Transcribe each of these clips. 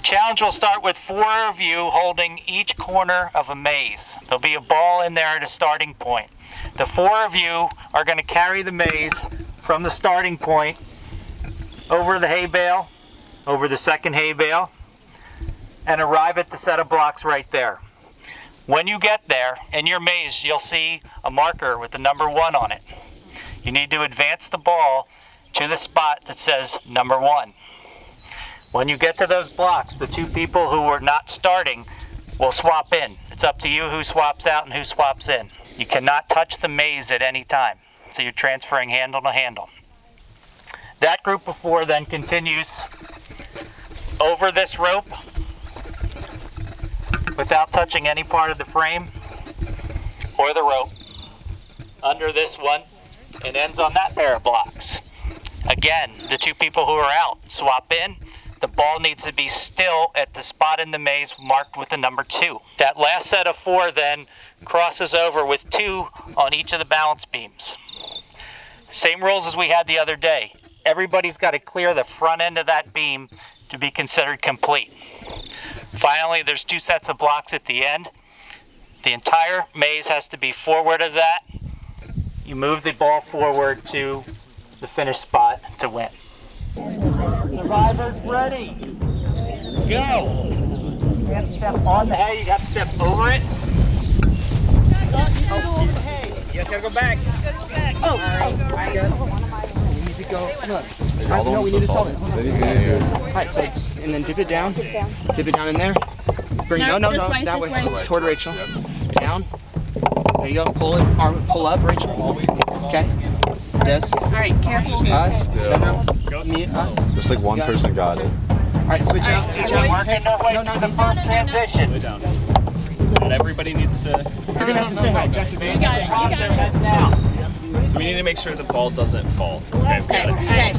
challenge will start with 4 of you holding each corner of a maze. There'll be a ball in there at a starting point. The 4 of you are going to carry the maze from the starting point over the hay bale, over the second hay bale, and arrive at the set of blocks right there. When you get there, in your maze, you'll see a marker with the number 1 on it. You need to advance the ball to the spot that says number 1. When you get to those blocks, the 2 people who were not starting will swap in. It's up to you who swaps out and who swaps in. You cannot touch the maze at any time, so you're transferring handle to handle. That group of 4 then continues over this rope without touching any part of the frame or the rope, under this one, and ends on that pair of blocks. Again, the 2 people who are out swap in. The ball needs to be still at the spot in the maze marked with the number 2. That last set of 4 then crosses over with 2 on each of the balance beams. Same rules as we had the other day. Everybody's got to clear the front end of that beam to be considered complete. Finally, there's 2 sets of blocks at the end. The entire maze has to be forward of that. You move the ball forward to the finished spot to win. Survivors ready. Go. You have to step on the hay, you have to step over it. You guys gotta go back. We need to go. No, we need to solve it. Alright, so, and then dip it down. Dip it down in there. Bring no, that way. Toward Rachel. Down. There you go. Pull it. Pull up, Rachel. Okay. Des. Alright, careful. Us. No. Me, us. Just like one person got it. Alright, switch out. Switch out. No, the first transition. And everybody needs to... You're gonna have to stay high. Jack, you got it. So we need to make sure the ball doesn't fall. Okay. Sorry. Yeah,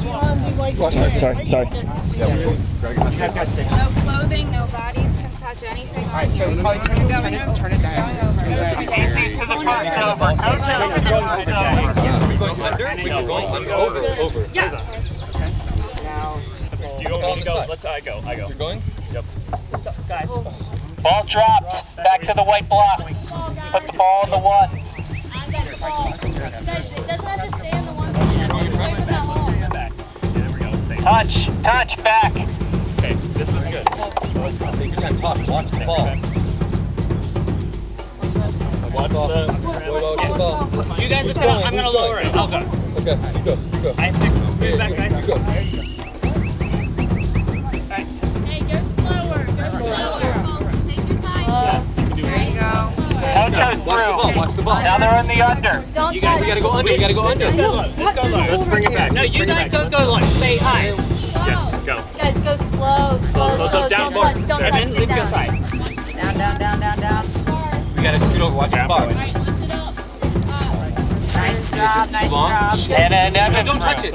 you guys gotta stay high. No clothing, no bodies can touch anything. Alright, so probably turn it down. Easy to the first over. Over. Yeah. Do you want me to go? I go. You're going? Yep. Guys. Ball dropped. Back to the white blocks. Put the ball on the 1. I got the ball. Guys, it doesn't have to stay on the 1 position. Back. There we go. Let's say. Touch, back. Okay, this was good. Take your time, talk. Watch the ball. Watch the ball. You guys are going. I'm gonna lower it. I'll go. Okay, you go. I have to move back, guys. You go. Hey, go slower. Take your time. Yes, you can do There you it. go. Tocho's through. Watch the ball. Now they're in the under. Don't You guys, touch. We gotta go under. Let's go low. Let's bring it back. No, you guys don't go low. Stay high. Yes, go. Guys, go slow. Down Don't more. touch. Don't touch. Evan, leave your side. Down. We gotta scoot over. Watch the ball. Alright, lift it up. Nice job. And then Evan Don't touch it.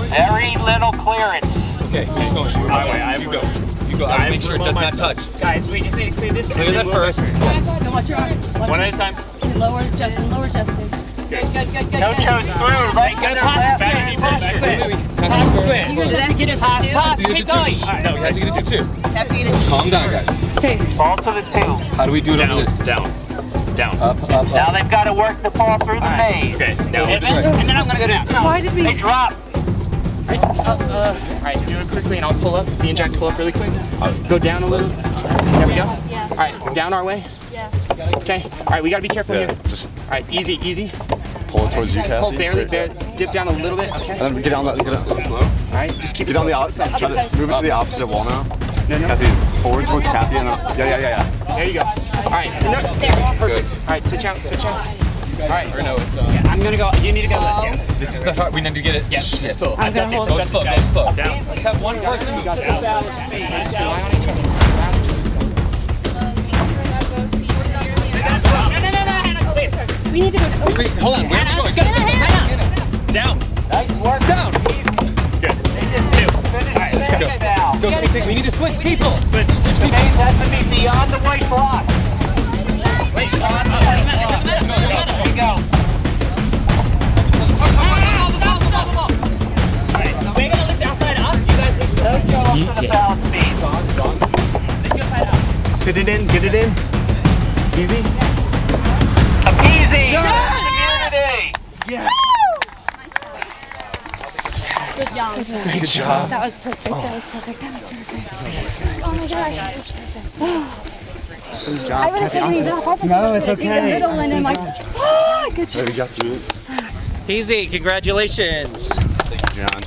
Very little clearance. Okay, who's going? My way. You go. You go. I make sure it does not touch. Guys, we just need to clear this. Clear that first. One at a time. Lower Justin. Good. Tocho's through. Right, good. Pass. Keep going. No, we have to get it to 2. Calm down, guys. Ball to the 2. How do we do it over this? Down. Up. Now they've got to work the ball through the maze. Okay, now Evan, and then I'm going to go down. Why did we? They drop. Alright, do it quickly and I'll pull up. Me and Jack pull up really quick. Go down a little. There we go. Yes. Alright, down our way. Yes. Okay. Alright, we gotta be careful Yeah, here. just Alright, easy. pull it towards you, Kathy. Pull barely, dip down a little bit, okay? And then get on that. Get it slow. Alright, just keep it Get on the slow. opposite. Move it to the opposite wall now. No. Kathy, forward towards Kathy. And yeah. There you go. Alright, perfect. Alright, switch out. Alright. Or no, it's I'm gonna go. You need to go left. Yes. This is the part we need to get it. Yes. Shit. I'm gonna hold. Go slow. Down. Let's have one person. You got it. Rely on each other. No. We need to go. Wait, hold on. Where are we going? Down. Nice work. Down. Good. 2. Alright, let's go. Down. Go. We need to switch people. The maze has to be beyond the white block. Wait, beyond the white block. There we go. We're gonna lift outside up. You guys lift. Tocho Fit it in, get it in. Easy. Easy! Community! Yes! Good job. Good job. That was perfect. That was perfect. That was perfect. Oh my gosh. Awesome job. I would have taken these off. No, it's okay. Do the middle and I'm like, ah, good job. Easy, congratulations. Thank you, John.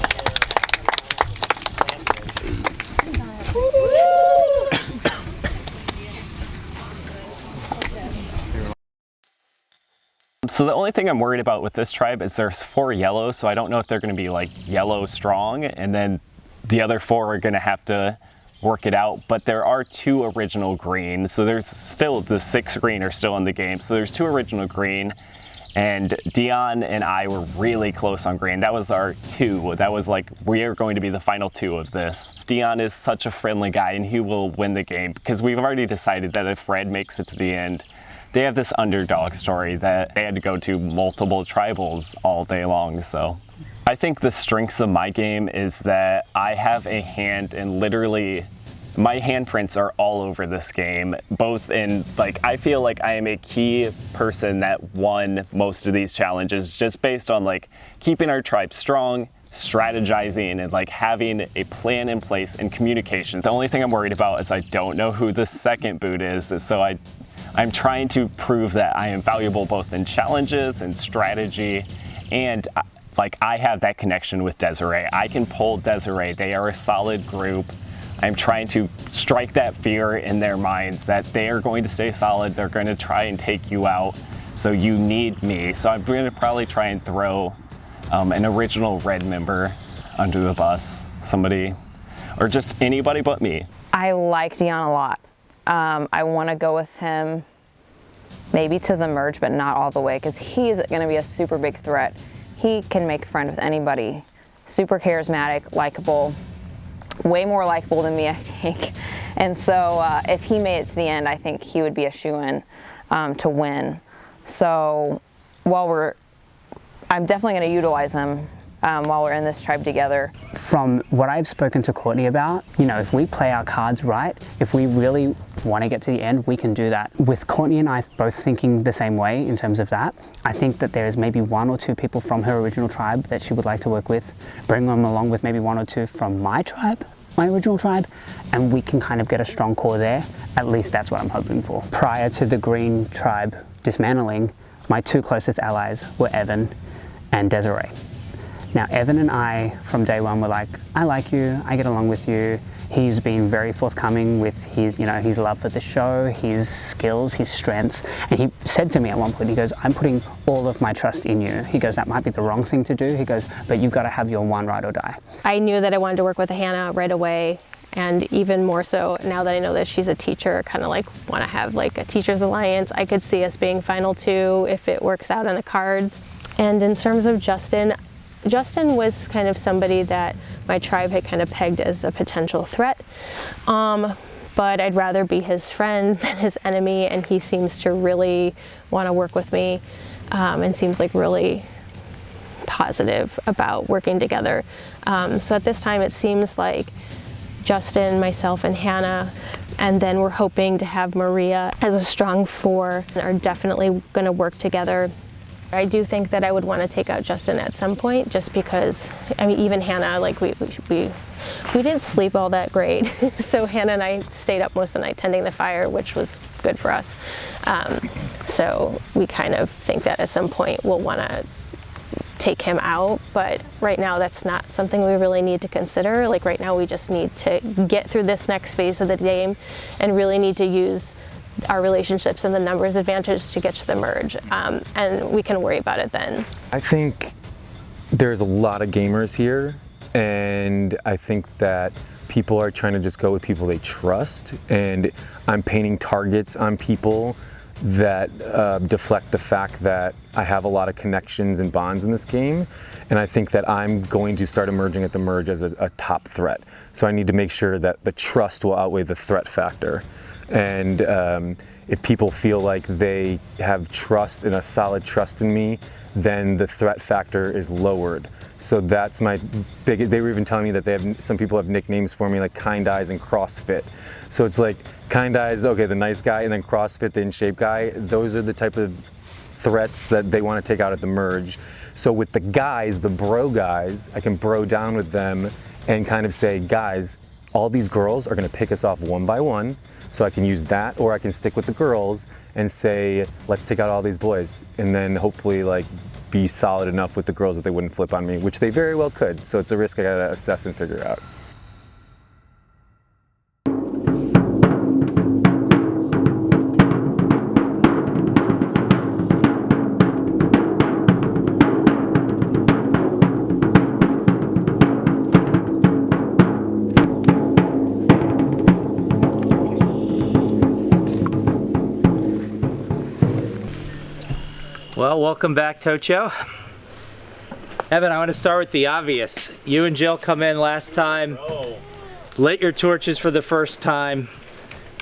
So the only thing I'm worried about with this tribe is there's 4 yellow, so I don't know if they're going to be like yellow strong, and then the other 4 are going to have to work it out. But there are 2 original green, so there's still the 6 green are still in the game. So there's 2 original green, and DJON and I were really close on green. That was our 2. That was like, we are going to be the final 2 of this. DJON is such a friendly guy, and he will win the game because we've already decided that if red makes it to the end, they have this underdog story that they had to go to multiple tribals all day long. So I think the strengths of my game is that I have a hand in literally, my handprints are all over this game, both in like, I feel like I am a key person that won most of these challenges just based on like keeping our tribe strong, strategizing, and like having a plan in place and communication. The only thing I'm worried about is I don't know who the second boot is, so I'm trying to prove that I am valuable both in challenges and strategy, and like I have that connection with Desiree. I can pull Desiree. They are a solid group. I'm trying to strike that fear in their minds that they are going to stay solid. They're going to try and take you out, so you need me. So I'm going to probably try and throw an original red member under the bus, somebody, or just anybody but me. I like DJON a lot. I want to go with him maybe to the merge, but not all the way, because he's going to be a super big threat. He can make a friend with anybody. Super charismatic, likable, way more likable than me, I think. And so if he made it to the end, I think he would be a shoo-in to win. So I'm definitely going to utilize him while we're in this tribe together. From what I've spoken to Courtney about, you know, if we play our cards right, if we really want to get to the end, we can do that. With Courtney and I both thinking the same way in terms of that, I think that there's maybe 1 or 2 people from her original tribe that she would like to work with, bring them along with maybe 1 or 2 from my tribe, my original tribe, and we can kind of get a strong core there. At least that's what I'm hoping for. Prior to the green tribe dismantling, my 2 closest allies were Evan and Desiree. Now, Evan and I, from day 1, were like, I like you, I get along with you. He's been very forthcoming with his, you know, his love for the show, his skills, his strengths. And he said to me at one point, he goes, I'm putting all of my trust in you. He goes, that might be the wrong thing to do. He goes, but you've got to have your one ride or die. I knew that I wanted to work with Hannah right away. And even more so now that I know that she's a teacher, kind of like want to have like a teacher's alliance. I could see us being final 2 if it works out on the cards. And in terms of Justin was kind of somebody that my tribe had kind of pegged as a potential threat, but I'd rather be his friend than his enemy, and he seems to really want to work with me and seems like really positive about working together. So at this time it seems like Justin, myself, and Hannah, and then we're hoping to have Maria as a strong 4, and are definitely going to work together. I do think that I would want to take out Justin at some point, just because, I mean, even Hannah, like we didn't sleep all that great. So Hannah and I stayed up most of the night tending the fire, which was good for us. So we kind of think that at some point we'll want to take him out, but right now that's not something we really need to consider. Like right now we just need to get through this next phase of the game and really need to use our relationships and the numbers advantage to get to the merge, and we can worry about it then. I think there's a lot of gamers here, and I think that people are trying to just go with people they trust, and I'm painting targets on people that deflect the fact that I have a lot of connections and bonds in this game, and I think that I'm going to start emerging at the merge as a top threat. So I need to make sure that the trust will outweigh the threat factor. And if people feel like they have trust and a solid trust in me, then the threat factor is lowered. So that's my big, they were even telling me that they have, some people have nicknames for me like Kind Eyes and CrossFit. So it's like Kind Eyes, okay, the nice guy, and then CrossFit, the in shape guy. Those are the type of threats that they want to take out at the merge. So with the guys, the bro guys, I can bro down with them and kind of say, guys, all these girls are gonna pick us off one by one. So I can use that, or I can stick with the girls and say, let's take out all these boys. And then hopefully like be solid enough with the girls that they wouldn't flip on me, which they very well could. So it's a risk I gotta assess and figure out. Well, welcome back, Tocho. Evan, I want to start with the obvious. You and Jill come in last time, lit your torches for the first time.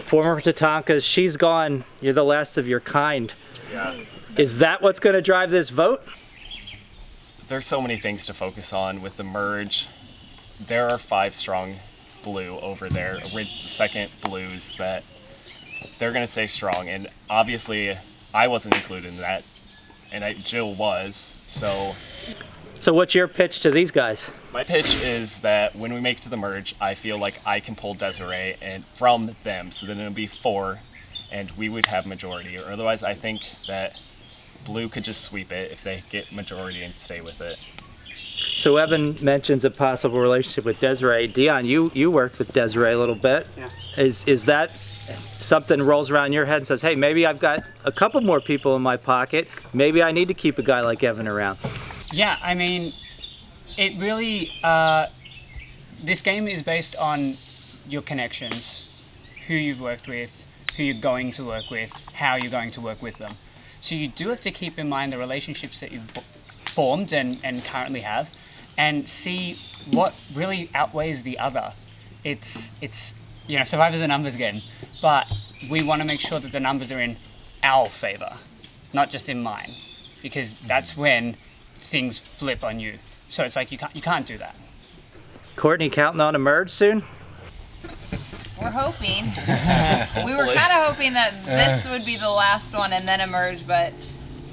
Former Tatankas, she's gone. You're the last of your kind. Yeah. Is that what's going to drive this vote? There's so many things to focus on with the merge. There are 5 strong blue over there, second blues, that they're going to stay strong. And obviously, I wasn't included in that. And Jill was, so... So what's your pitch to these guys? My pitch is that when we make it to the merge, I feel like I can pull Desiree and from them, so then it'll be 4, and we would have majority. Or otherwise, I think that blue could just sweep it if they get majority and stay with it. So Evan mentions a possible relationship with Desiree. Dion, you worked with Desiree a little bit. Yeah. Is that something rolls around your head and says, hey, maybe I've got a couple more people in my pocket. Maybe I need to keep a guy like Evan around. Yeah, I mean, it really, this game is based on your connections, who you've worked with, who you're going to work with, how you're going to work with them. So you do have to keep in mind the relationships that you've formed and currently have, and see what really outweighs the other. It's you know, Survivor's a numbers game, but we want to make sure that the numbers are in our favor, not just in mine, because that's when things flip on you. So it's like you can't do that. Courtney, counting on a merge soon? We're hoping. We were kind of hoping that this would be the last one and then a merge, but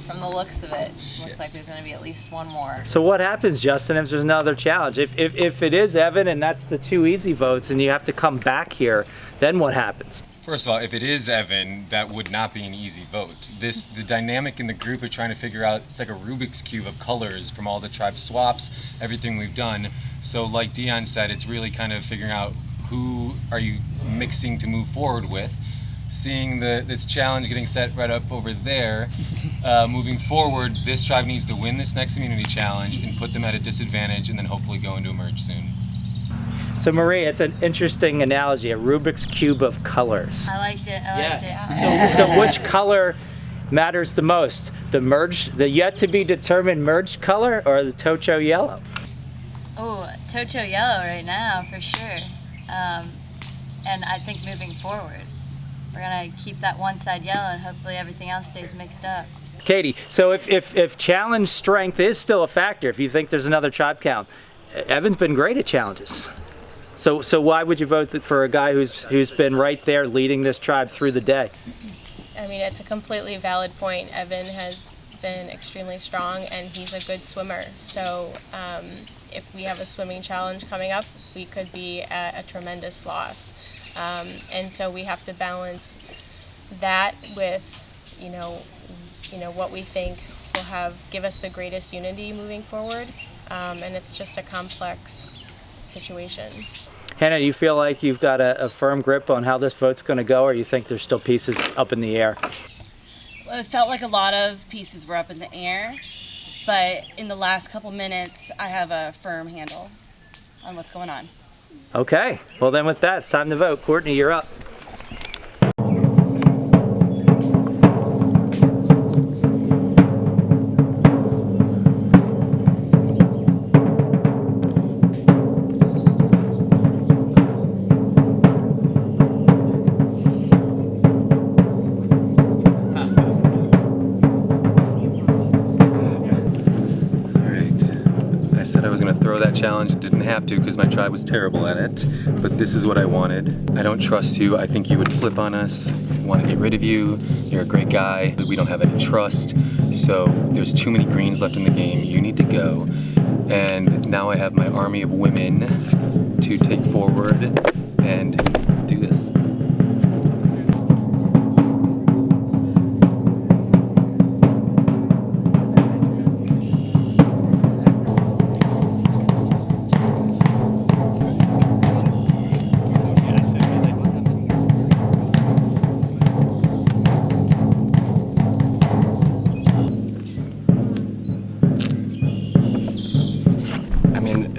from the looks of it, looks like there's going to be at least one more. So what happens, Justin, if there's another challenge? If it is Evan and that's the 2 easy votes and you have to come back here, then what happens? First of all, if it is Evan, that would not be an easy vote. The dynamic in the group of trying to figure out, it's like a Rubik's Cube of colors from all the tribe swaps, everything we've done. So like Dion said, it's really kind of figuring out who are you mixing to move forward with. Seeing this challenge getting set right up over there, moving forward, this tribe needs to win this next immunity challenge and put them at a disadvantage and then hopefully go into a merge soon. So Marie, it's an interesting analogy, a Rubik's Cube of colors. I liked it, I liked it. So which color matters the most? The yet to be determined merged color or the Tocho yellow? Oh, Tocho yellow right now, for sure. And I think moving forward, we're gonna keep that one side yellow and hopefully everything else stays mixed up. Katie, so if challenge strength is still a factor, if you think there's another tribe count, Evan's been great at challenges. So why would you vote for a guy who's been right there leading this tribe through the day? I mean, it's a completely valid point. Evan has been extremely strong and he's a good swimmer. So if we have a swimming challenge coming up, we could be at a tremendous loss. And so we have to balance that with, you know what we think will give us the greatest unity moving forward. And it's just a complex situation. Hannah, do you feel like you've got a firm grip on how this vote's going to go, or you think there's still pieces up in the air? Well, it felt like a lot of pieces were up in the air, but in the last couple minutes, I have a firm handle on what's going on. Okay, well then with that, it's time to vote. Courtney, you're up. challenge. Didn't have to because my tribe was terrible at it, but this is what I wanted. I don't trust you. I think you would flip on us. I want to get rid of you. You're a great guy, but we don't have any trust. So there's too many greens left in the game. You need to go. And now I have my army of women to take forward and do this.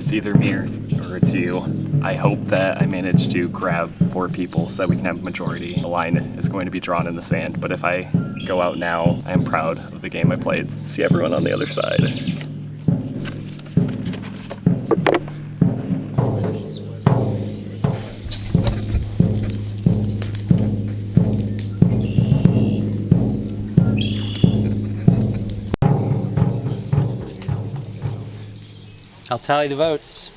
It's either me or it's you. I hope that I manage to grab 4 people so that we can have a majority. The line is going to be drawn in the sand, but if I go out now, I am proud of the game I played. See everyone on the other side. I'll tally the votes.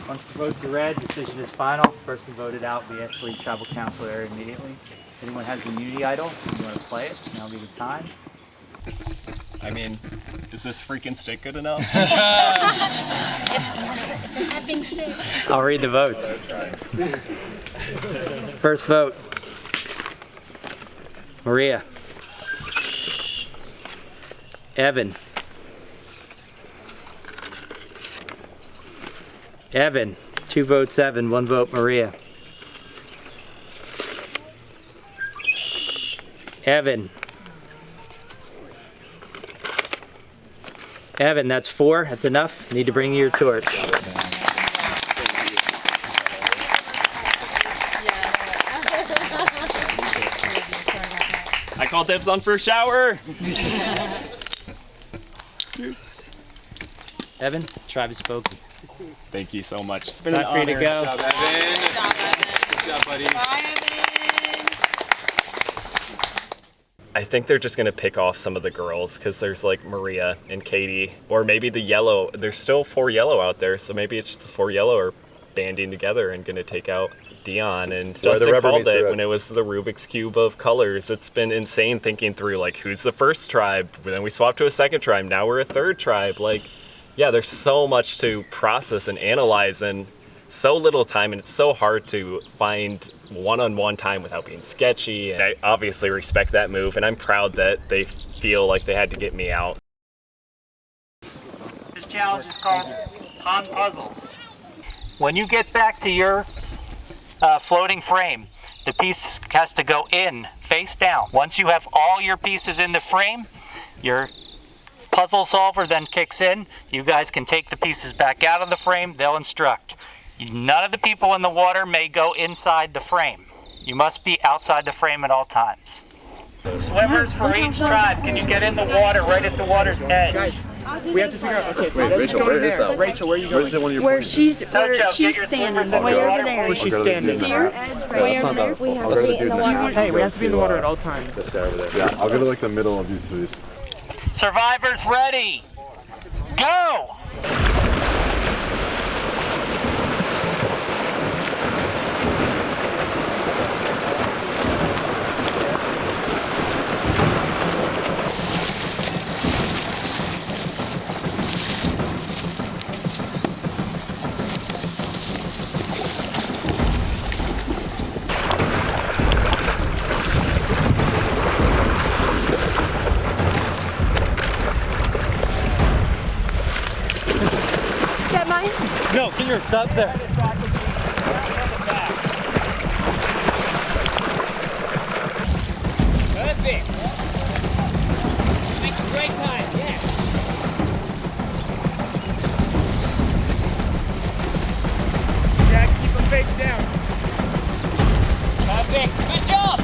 Once the votes are read, decision is final. Person voted out will be actually tribal council area immediately. If anyone has the immunity idol, if you want to play it, now'll be the time. I mean, is this freaking stick good enough? It's an effing stick. I'll read the votes. First vote, Maria. Evan. Evan, 2 votes Evan, 1 vote Maria. Evan. Evan, that's 4, that's enough. Need to bring your torch. I call dibs on first shower. Evan, tribe has spoken. Thank you so much. It's been an time for you to go. Good job, Evan. Good job, buddy. Bye, Evan. I think they're just gonna pick off some of the girls because there's like Maria and Katie, or maybe the yellow. There's still 4 yellow out there, so maybe it's just the 4 yellow are banding together and gonna take out DJON. And Justin called it when it was the Rubik's Cube of colors. It's been insane thinking through like who's the first tribe, then we swapped to a second tribe, now we're a third tribe. Like, yeah, there's so much to process and analyze and so little time, and it's so hard to find one-on-one time without being sketchy. And I obviously respect that move, and I'm proud that they feel like they had to get me out. This challenge is called Han Puzzles. When you get back to your floating frame, the piece has to go in, face down. Once you have all your pieces in the frame, your puzzle solver then kicks in. You guys can take the pieces back out of the frame, they'll instruct. None of the people in the water may go inside the frame. You must be outside the frame at all times. Swimmers for each tribe, can you get in the water right at the water's edge? Guys, we have to figure out, okay, so Rachel, where is that? Rachel, where are you going? Where she's standing, way over there. Where she's standing. See her? Way over there. We have to be in the water. Hey, we have to be in the water at all times. Yeah, I'll go to like the middle of these three. Survivors ready, go! No, get yours up there. Perfect. Makes a great time, yeah. Jack, keep them face down. Perfect. Good job.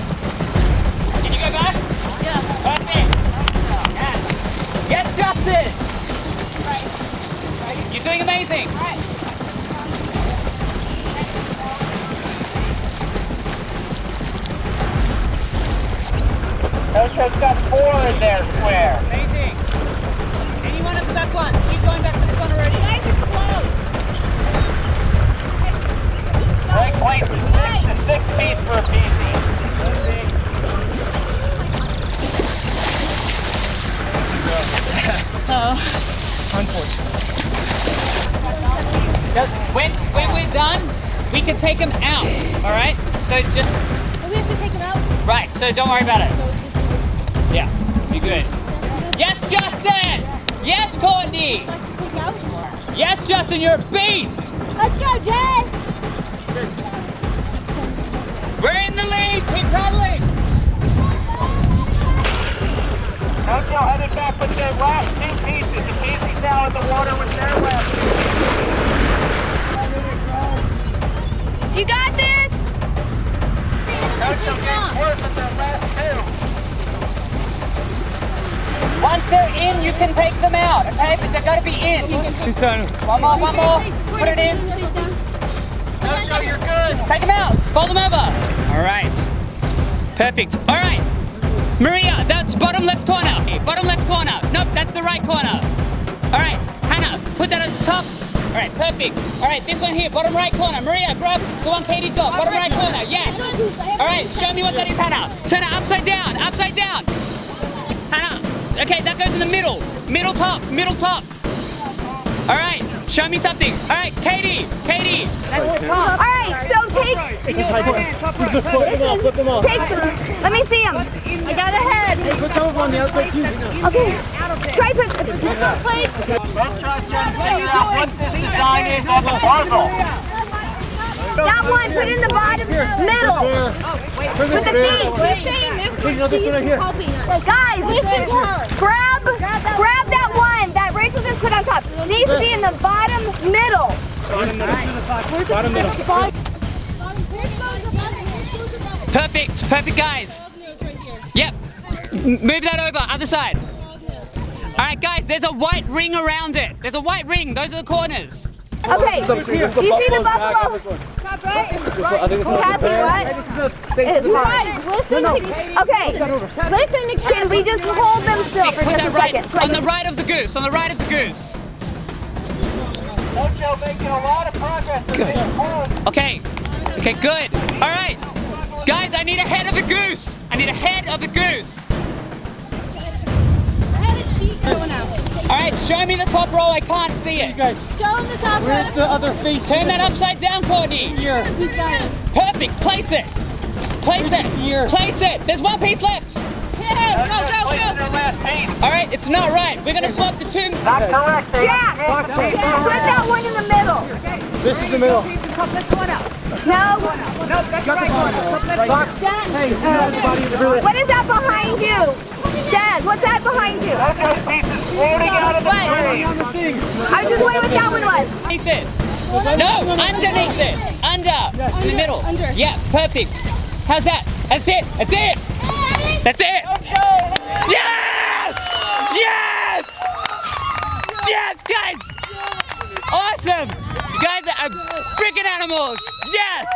Can you go back? Yeah. Perfect. Yeah. Yes, Justin. Right. You're doing amazing. Right. Tocho's got 4 in there square. Amazing. Anyone at the back one? Keep going back to the front already. Nice and close. Right place is 6 to 6 feet for a BC. When we're done, we can take them out, all right? So just... We have to take him out? Right, so don't worry about it. Yeah, you're good. Yes, Justin! Yes, Courtney! Yes, Justin, you're a beast! Let's go, Jen! We're in the lead, keep paddling! Tocho headed back with their last 2 pieces. The BC's now in the water with their last 2 pieces. You got this! Tocho getting worse with their last 2. Once they're in, you can take them out, okay? But they've got to be in. One more. Put it in. Tocho, you're good. Take them out. Fold them over. All right. Perfect. All right. Maria, that's bottom left corner. Bottom left corner. Nope, that's the right corner. All right. Hannah, put that at the top. All right, perfect. All right, this one here, bottom right corner. Maria, grab the one Katie's got. Bottom right corner. Yes. All right, show me what that is, Hannah. Turn it upside down. Upside down. Hannah. Okay, that goes in the middle. Middle top. All right, show me something. All right, Katie. All right, so take... Flip them off. Let me see him. I got a head. Put some of them on the outside too. Okay. Try put... Let's try to figure out what this design is on the puzzle. That one, put in the bottom middle. Put the thing. Guys, listen to her. Grab that one that Rachel just put on top. It needs to be in the bottom middle. Bottom middle. Perfect, guys. Yep. Move that over, other side. All right, guys, there's a white ring around it. There's a white ring. Those are the corners. Okay, you see the buffalo? Happy what? Guys, listen to me. Okay, listen to Can we just hold them still for just a second? On the right of the goose, on the right of the goose. Tocho making a lot of progress. Okay, good. All right, guys, I need a head of a goose. All right, show me the top row. I can't see it. Show them the top row. Where's the other face? Turn that upside down, Courtney. Here. Perfect. Place it. Place it. There's one piece left. Yeah, go. All right, it's not right. We're gonna swap the two. Not correct. Jack, put that one in the middle. This is the middle. No. Got the bottom. Box. Hey, What is that behind you? Dad, what's that behind you? Tocho's pieces floating out of the tree. I was just wondering what that one was. Underneath it. No, underneath it. Under. In the middle. Yeah, perfect. How's that? That's it. Yes! Yes, guys! Awesome! You guys are freaking animals! Yes!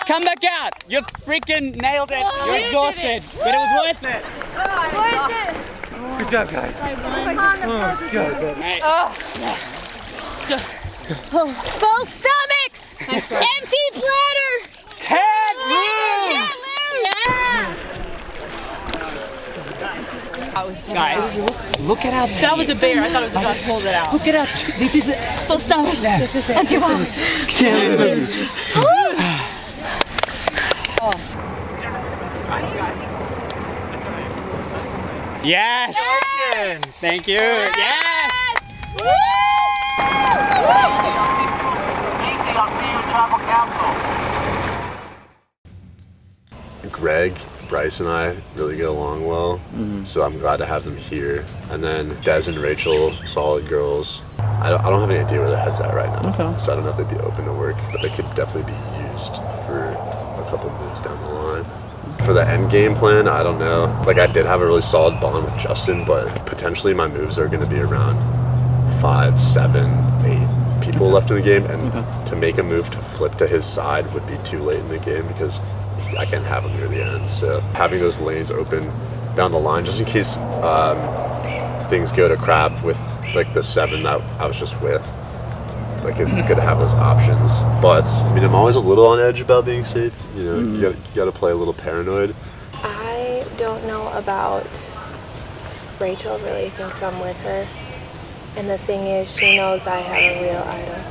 Come back out! You freaking nailed it! You're exhausted, but it was worth it! Good job, guys. Full stomachs! Empty bladder! Can't lose! Guys, look at how That was a bear. I thought it was about to hold it out. Look at how this is it. Full stomach. This is it. Empty bladder. Can't lose. Yes. Thank you. Yes. Easy, I'll see you at tribal council. Greg, Bryce, and I really get along well, so I'm glad to have them here. And then Des and Rachel, solid girls. I don't have any idea where their head's at right now, so I don't know if they'd be open to work, but they could definitely be used for a couple moves down the line. For the end game plan, I don't know. Like, I did have a really solid bond with Justin, but potentially my moves are going to be around 5, 7, 8 people left in the game, and to make a move to flip to his side would be too late in the game because I can't have them near the end. So having those lanes open down the line, just in case things go to crap with like the 7 that I was just with. Like, it's good to have those options. But I mean, I'm always a little on edge about being safe. You know, you got to play a little paranoid. I don't know about Rachel. Really thinks I'm with her, and the thing is, she knows I have a real idol.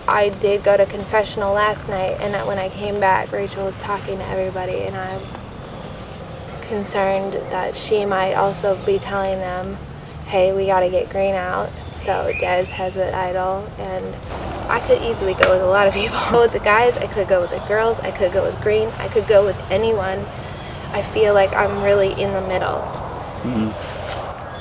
I did go to confessional last night, and when I came back, Rachel was talking to everybody, and I'm concerned that she might also be telling them, hey, we got to get Green out. So Des has an idol, and I could easily go with a lot of people. I could go with the guys, I could go with the girls, I could go with Green, I could go with anyone. I feel like I'm really in the middle,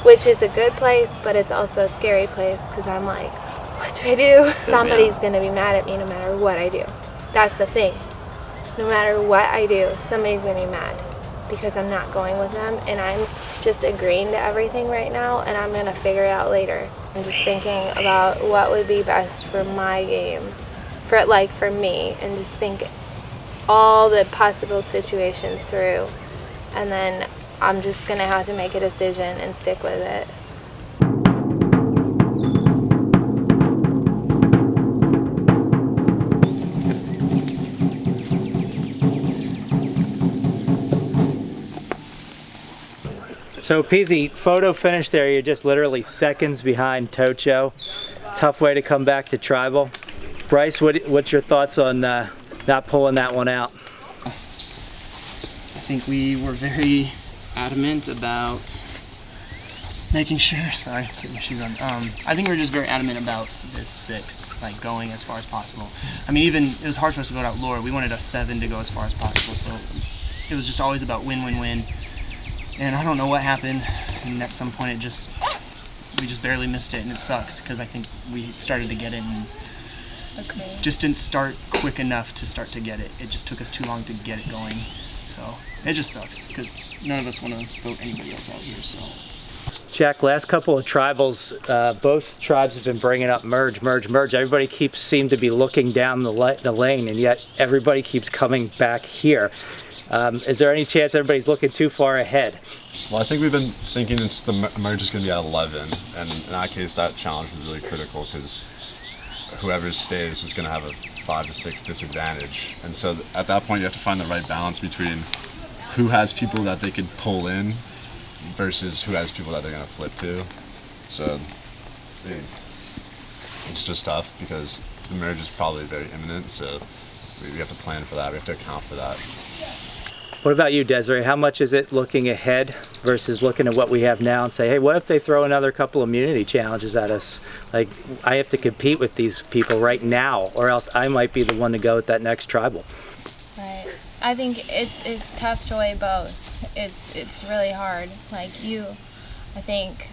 which is a good place, but it's also a scary place because I'm like, what do I do? Somebody's going to be mad at me no matter what I do. That's the thing. No matter what I do, somebody's going to be mad because I'm not going with them, and I'm just agreeing to everything right now, and I'm going to figure it out later. I'm just thinking about what would be best for my game, for me, and just think all the possible situations through, and then I'm just going to have to make a decision and stick with it. So Peasy, photo finish there, you're just literally seconds behind Tocho. Tough way to come back to Tribal. Bryce, what's your thoughts on not pulling that one out? I think we were very adamant about making sure, sorry, put my shoes on. I think we were just very adamant about this 6, like going as far as possible. I mean, even, it was hard for us to vote out Laura. We wanted a 7 to go as far as possible, so it was just always about win, win, win. And I don't know what happened, and at some point we just barely missed it, and it sucks, because I think we started to get it and just didn't start quick enough to start to get it. It just took us too long to get it going, so it just sucks, because none of us want to vote anybody else out here, so. Jack, last couple of tribals, both tribes have been bringing up merge, merge, merge. Everybody seems to be looking down the lane, and yet everybody keeps coming back here. Is there any chance everybody's looking too far ahead? Well, I think we've been thinking the merge is going to be at 11, and in that case, that challenge was really critical because whoever stays was going to have a 5 to 6 disadvantage. And so at that point, you have to find the right balance between who has people that they could pull in versus who has people that they're going to flip to. So it's just tough because the merge is probably very imminent, so we have to plan for that. We have to account for that. What about you, Desiree? How much is it looking ahead versus looking at what we have now and say, hey, what if they throw another couple of immunity challenges at us? Like, I have to compete with these people right now, or else I might be the one to go with that next tribal. Right. I think it's tough to weigh both. It's really hard. Like you, I think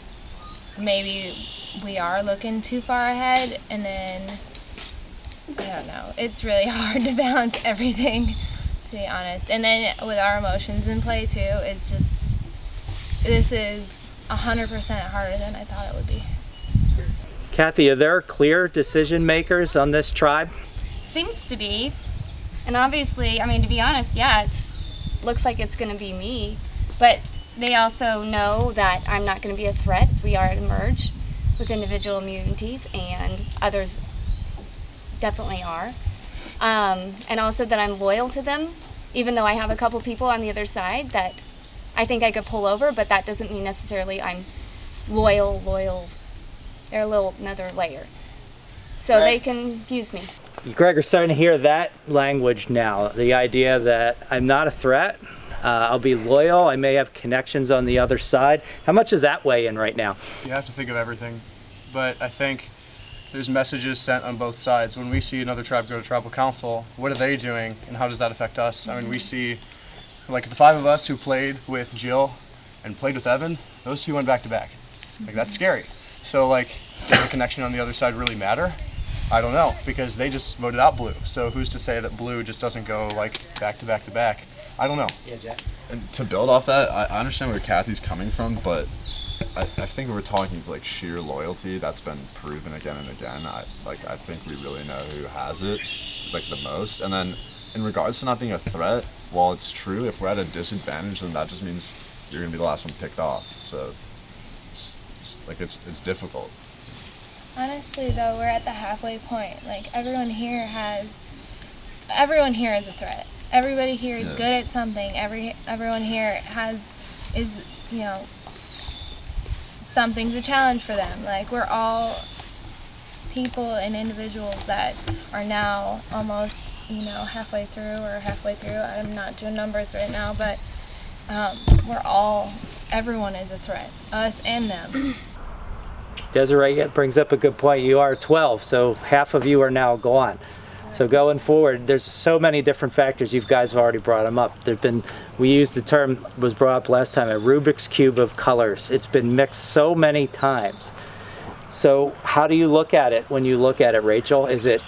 maybe we are looking too far ahead, and then I don't know. It's really hard to balance everything, to be honest. And then with our emotions in play too, it's just, this is 100% harder than I thought it would be. Kathy, are there clear decision makers on this tribe? Seems to be. And obviously, I mean, to be honest, yeah, it looks like it's going to be me. But they also know that I'm not going to be a threat if we are to merge with individual immunities, and others definitely are. And also that I'm loyal to them, even though I have a couple people on the other side that I think I could pull over, but that doesn't mean necessarily I'm loyal. They're another layer. So they can use me. Greg, we're starting to hear that language now. The idea that I'm not a threat, I'll be loyal, I may have connections on the other side. How much does that weigh in right now? You have to think of everything, but I think there's messages sent on both sides. When we see another tribe go to tribal council, what are they doing and how does that affect us? I mean, we see, like the 5 of us who played with Jill and played with Evan, those 2 went back to back. Like, that's scary. So like, does a connection on the other side really matter? I don't know, because they just voted out blue. So who's to say that blue just doesn't go like back to back to back? I don't know. Yeah, Jack. And to build off that, I understand where Kathy's coming from, but I think we're talking to like sheer loyalty. That's been proven again and again. I think we really know who has it, like the most. And then in regards to not being a threat, while it's true, if we're at a disadvantage, then that just means you're gonna be the last one picked off. So it's difficult. Honestly, though, we're at the halfway point. Like, everyone here is a threat. Everybody here is good at something. Everyone here is something's a challenge for them. Like, we're all people and individuals that are now almost, halfway through. I'm not doing numbers right now, but everyone is a threat, us and them. Desiree brings up a good point. You are 12, so half of you are now gone. So going forward, there's so many different factors. You guys have already brought them up. We used the term, was brought up last time, a Rubik's Cube of colors. It's been mixed so many times. So how do you look at it when you look at it, Rachel? Is it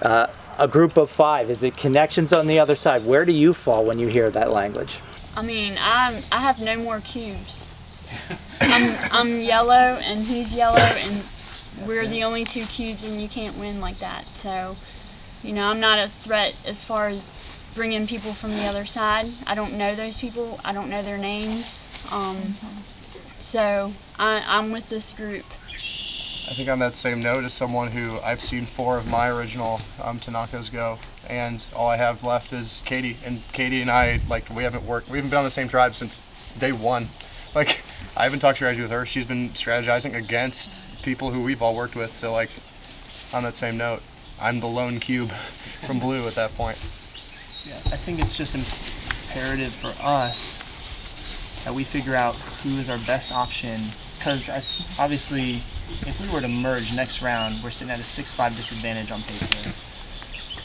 a group of 5? Is it connections on the other side? Where do you fall when you hear that language? I mean, I have no more cubes. I'm yellow and he's yellow, and we're the only 2 cubes, and you can't win like that. So, I'm not a threat as far as bringing people from the other side. I don't know those people. I don't know their names. So I'm with this group. I think on that same note, as someone who I've seen 4 of my original Tanakos go, and all I have left is Katie. And Katie and I, we haven't been on the same tribe since day 1. I haven't talked strategy with her. She's been strategizing against people who we've all worked with. So on that same note, I'm the lone cube from blue at that point. Yeah, I think it's just imperative for us that we figure out who is our best option, because obviously if we were to merge next round, we're sitting at a 6-5 disadvantage on paper.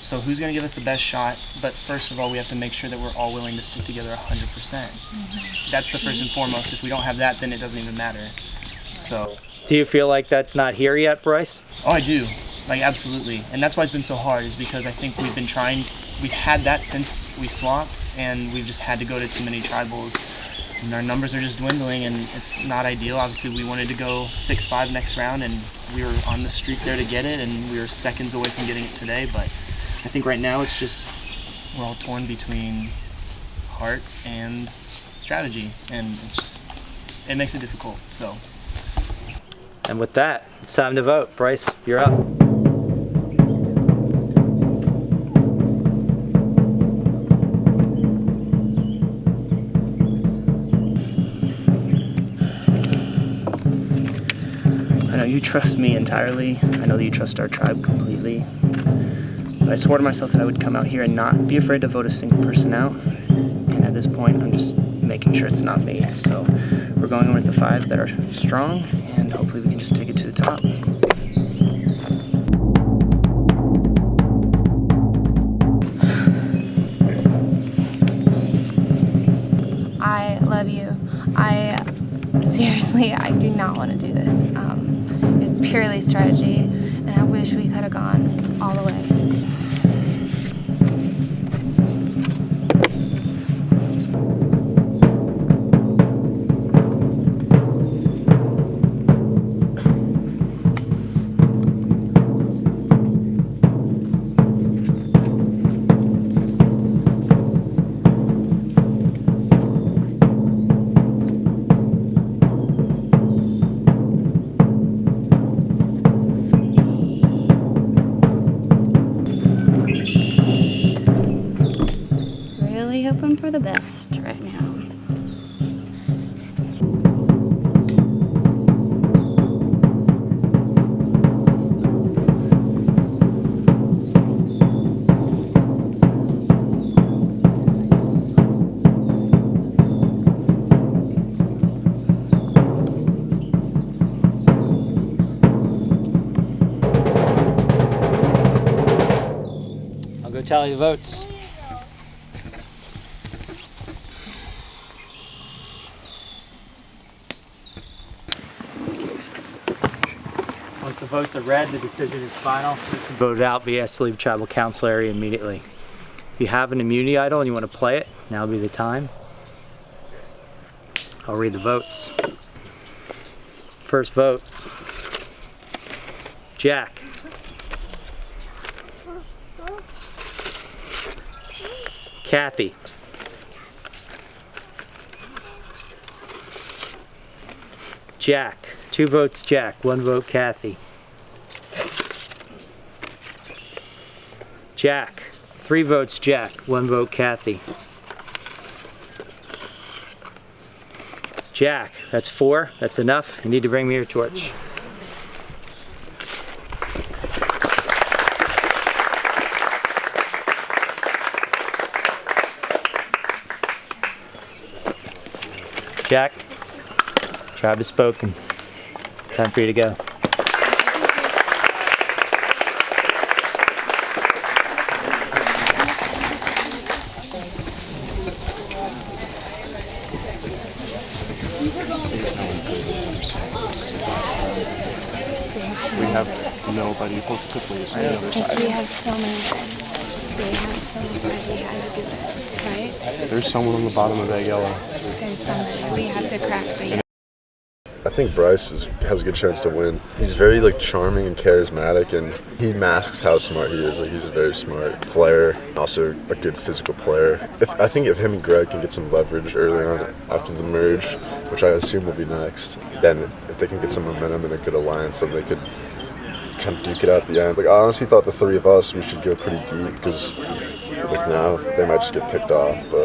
So who's going to give us the best shot? But first of all, we have to make sure that we're all willing to stick together 100%. That's the first and foremost. If we don't have that, then it doesn't even matter. So. Do you feel like that's not here yet, Bryce? Oh, I do. Absolutely. And that's why it's been so hard, is because I think we've had that since we swapped, and we've just had to go to too many tribals. And our numbers are just dwindling, and it's not ideal. Obviously, we wanted to go 6-5 next round, and we were on the streak there to get it, and we were seconds away from getting it today. But I think right now it's just we're all torn between heart and strategy, and it makes it difficult. So. And with that, it's time to vote. Bryce, you're up. I know you trust me entirely. I know that you trust our tribe completely. But I swore to myself that I would come out here and not be afraid to vote a single person out. And at this point, I'm just making sure it's not me. So we're going with the 5 that are strong, and hopefully we can just take it to the top. I love you. Seriously, I do not want to do this. It's purely strategy, and I wish we could have gone all the way. Hoping for the best right now. I'll go tally the votes. Once the votes are read, the decision is final. You can vote it out, be asked to leave tribal council area immediately. If you have an immunity idol and you want to play it, now would be the time. I'll read the votes. First vote, Jack. Kathy. Jack. 2 votes Jack, 1 vote Kathy. Jack. 3 votes Jack, 1 vote Kathy. Jack, that's 4. That's enough. You need to bring me your torch. Jack, tribe has spoken. Time for you to go. We have nobody to please on the other side. We have so many red. They have so many red. We had to do it, right? There's someone on the bottom of that yellow. There's somebody. We have to crack the yellow. I think Bryce has a good chance to win. He's very like charming and charismatic, and he masks how smart he is. Like he's a very smart player, also a good physical player. I think if him and Greg can get some leverage early on after the merge, which I assume will be next, then if they can get some momentum and a good alliance, then they could kind of duke it out at the end. Like I honestly thought the 3 of us we should go pretty deep because like now they might just get picked off, but